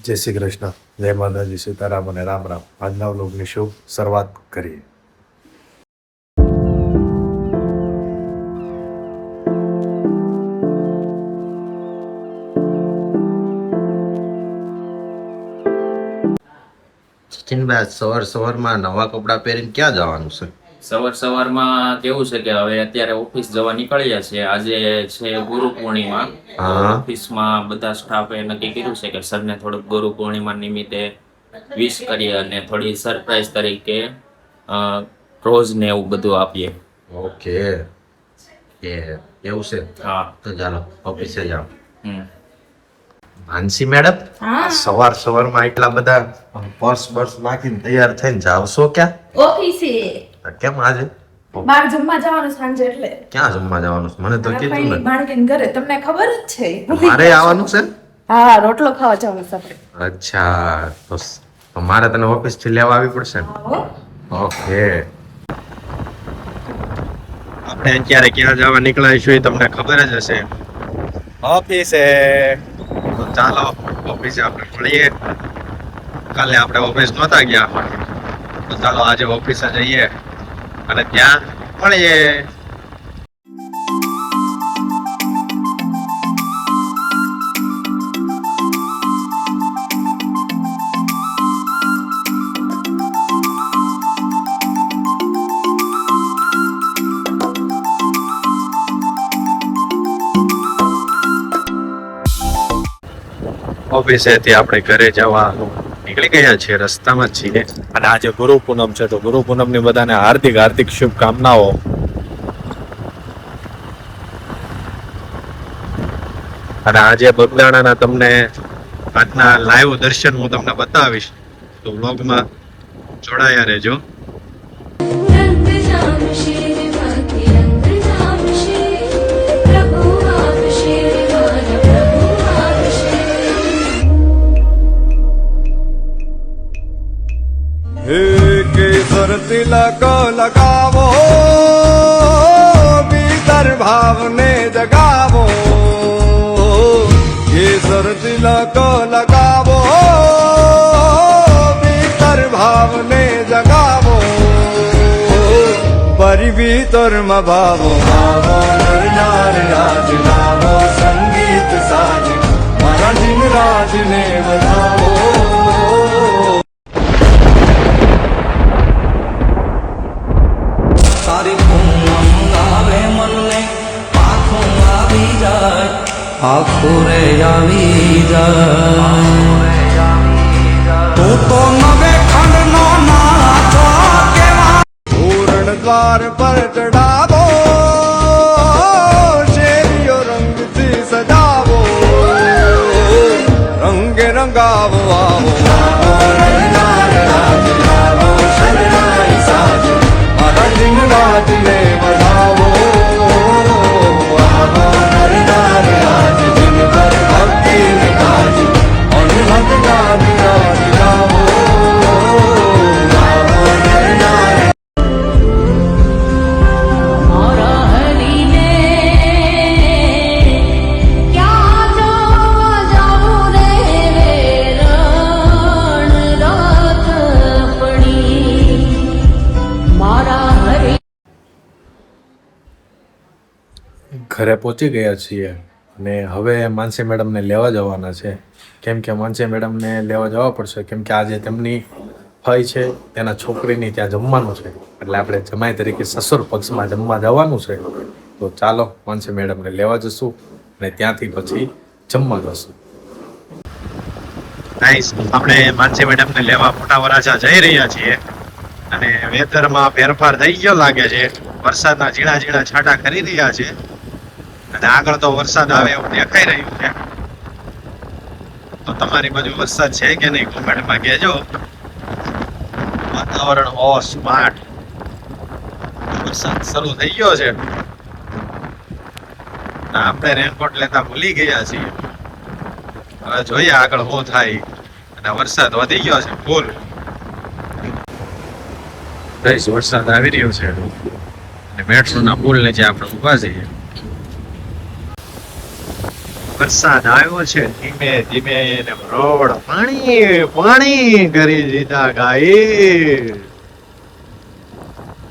જય શ્રી કૃષ્ણ, જય માતાજી, સીતારામ અને રામ રામ. આજના વ્લોગની શુભ શરૂઆત કરીએ. સચિનભાઈ, સવારમાં નવા કપડાં પહેરીને ક્યાં જવાનું છે? સવારમાં કેવું છે કે હવે અત્યારે ઓફિસ જવા નીકળ્યા છે. આજે છે ગુરુ પૂર્ણિમા. ઓફિસમાં બધા સ્ટાફે નક્કી કર્યું છે કે સરને થોડુંક ગુરુ પૂર્ણિમા નિમિત્તે વિશ કરીએ અને થોડી સરપ્રાઈઝ તરીકે રોઝ ને એવું બધું આપીએ. ઓકે, એવું છે. હા, તો ચાલો ઓફિસે જાઓ. હમ. માનસી મેડમ, સવારમાં એટલા બધા પર્સ નાખીને તૈયાર થઈને જાવશો ક્યાં? ઓફિસે. કેમ આજે બાર જમવા જવાનું સાંજે એટલે. ક્યાં જમવા જવાનું છે? મને તો કીધું ને. બાળકીને ઘરે તમને ખબર જ છે. મારે આવવાનું છે ને? હા, રોટલો ખાવા જવાનું છે આપણે. અચ્છા, તો મારે તને ઓફિસ થી લેવા આવી પડશે ને? ઓકે. આપણે અત્યારે ક્યાં જવા નીકળ્યા છીએ તમને ખબર જ હશે. ઓફિસે. તો ચાલો ઓફિસે આપણે મળીએ. કાલે આપણે ઓફિસ નહોતા ગયા, તો ચાલો આજે ઓફિસે જઈએ અને ત્યાં મળીએ. ઓફિસેથી આપણે ઘરે જવા નીકળી ગયા છીએ, રસ્તામાં જ છીએ. અને આજે ગુરુ પૂનમ છે, તો ગુરુ પૂનમની બધાને હાર્દિક હાર્દિક શુભકામનાઓ. અને આજે બગદાણાના તમને આજના લાઈવ દર્શન હું તમને બતાવીશ, તો વ્લોગમાં જોડાયા રહેજો. કેસર તિલક લગાવો, ભીતર ભાવને જગાવો. કેસર તિલક લગાવો, ભીતર ભાવને જગાવો. પરી ભીતરમાં ભાવો ભાવો, નર રાજ લાવો, સંગીત સાજ મારા દિન રાજને વધાવો. આખુરે આવી જાય તું તો નવે ખંડનો નાચો કેવા. પૂરણ દ્વાર પર ચડાવો, શેરીઓ રંગથી સજાવો, રંગે રંગાવો આવો. મારા દિન રાજને વધાવો. ઘરે પહોંચી ગયા છીએ અને હવે માનસી મેડમને લેવા જવાના છે. કેમ કે માનસી મેડમને લેવા જવા પડશે, કેમ કે આજે તેમની ફઈ છે, તેના છોકરીની ત્યાં જમવાનું છે. એટલે આપણે જમાઈ તરીકે સસુર પક્ષમાં જમવા જવાનું છે. તો ચાલો માનસી મેડમને લેવા જશું અને ત્યાંથી પછી જમવા જશું. નાઈસ. આપણે માનસી મેડમને લેવા મોટા વરાછા જઈ રહ્યા છીએ અને વેધરમાં ફેરફાર થઈ ગયો લાગે છે. વરસાદના ઝીણા ઝીણા છાંટા કરી રહ્યા છે અને આગળ તો વરસાદ આવે એવું દેખાઈ રહ્યું છે. તો તમારી બાજુ વરસાદ છે કે નહીં કોમેન્ટમાં કહેજો. વાતાવરણ સ્માર્ટ, વરસાદ શરૂ થઈ ગયો છે. આપણે રેનકોટ લેતા ભૂલી ગયા છીએ. હવે જોઈએ આગળ શું થાય. અને વરસાદ વધી ગયો છે ફૂલ. વરસાદ આવી રહ્યો છે અને મેટ્રોના પુલ નીચે આપણે ઉભા છીએ. વરસાદ આવ્યો છે ધીમે ધીમે ને રોડ પાણી પાણી કરી દીધા ગાઈ.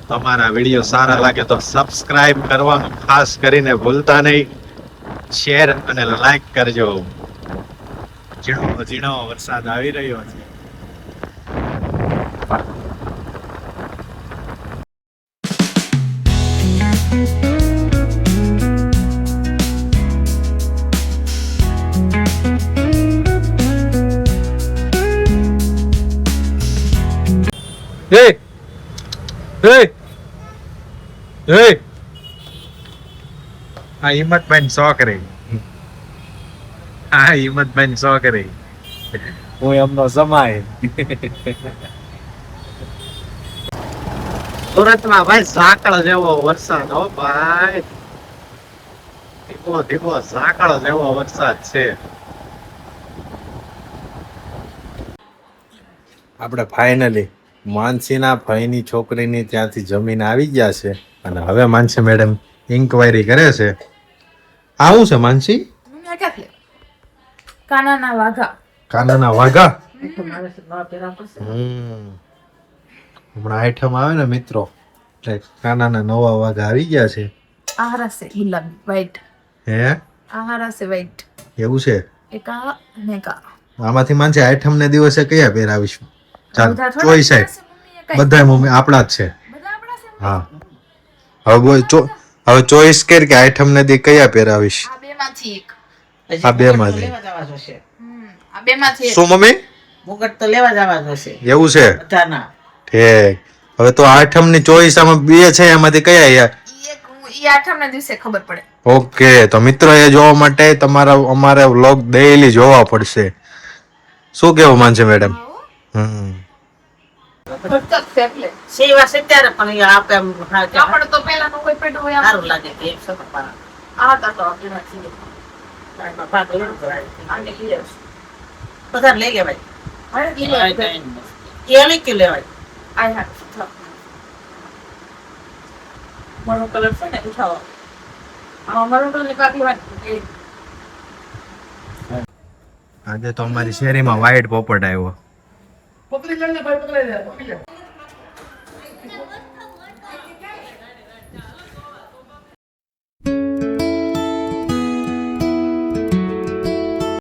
તમારા વિડીયો સારા લાગે તો સબસ્ક્રાઇબ કરવાનું ખાસ કરીને ભૂલતા નહીં. શેર અને લાઈક કરજો. ઝીણો ઝીણો વરસાદ આવી રહ્યો છે. Hey! Hey! Hey! આ હિંમતબેન છોકરી, આ હિંમતબેન છોકરી, હું એમનો સમાય. સુરતમાં ભાઈ ઝાકળ જેવો વરસાદ હો ભાઈ. ધીમો ધીમો ઝાકળ જેવો વરસાદ છે. આપણે ફાઇનલી માનસીના ભાઈની છોકરીની ત્યાંથી જમીન આવી ગયા છે અને હવે માનસી મેડમ ઇન્ક્વાયરી કરે છે. આવું છે માનસી? કાનાના વાઘા. કાનાના વાઘા. હમણાં આઈટમ આવે ને મિત્રો, એટલે કાનાના નવા વાઘા આવી ગયા છે. આહારા છે ગુલાબી વ્હાઈટ. હે, આહારા છે વ્હાઈટ. એવું છે? એક આ અને એક આ. આમાંથી માનસી આઈટમ ને દિવસે કયા પહેરાવીશું? ચાલ બધા થોડા ચોઈસ આપણા છે, મમ્મી, એ કઈ? બધા મમ્મી આપણા જ છે. બધા આપણા છે, મમ્મી? હા, હવે બોલ હવે ચોઈસ કર કે આઈટમ ને દી કયા પહેરાવીશ? આ બેમાંથી એક. આ બે માંથી. આ બેમાંથી એક. શું મમ્મી? મુગટ તો લેવા જવા જોશે એવું છે? બધાના. ઠીક. હવે તો આઠમ ની ચોઈસ આમાં બે છે, એમાંથી કયા યાર? ઈ આઠમના દિવસે ખબર પડે. ઓકે, તો મિત્રો એ જોવા માટે તમારા અમારે વ્લોગ ડેઈલી જોવા પડશે. શું કેવું માનશે મેડમ? ફક્ત છે એટલે. સેવા છે ત્યારે પણ એ આપે એમ હા કે કાપડ તો પહેલાનું કોઈ પેટું હોય આમ. સારું લાગે કે એક સફર પાડે. આ હતા તો આપણાથી. એમાં ભાગ લેવો પડે. આને લઈ આવશું. બધા લઈ લેવાય. હવે લઈ આવશું. એ લઈ કે લેવાય. આ હા. મારો કલર છે ને ઉઠાવો. આ મારો કલર કાકી વાત. આજે તો અમારી શેરીમાં વ્હાઈટ પોપટ આવ્યો. પકડી લે ને ભાઈ, પકડી લે.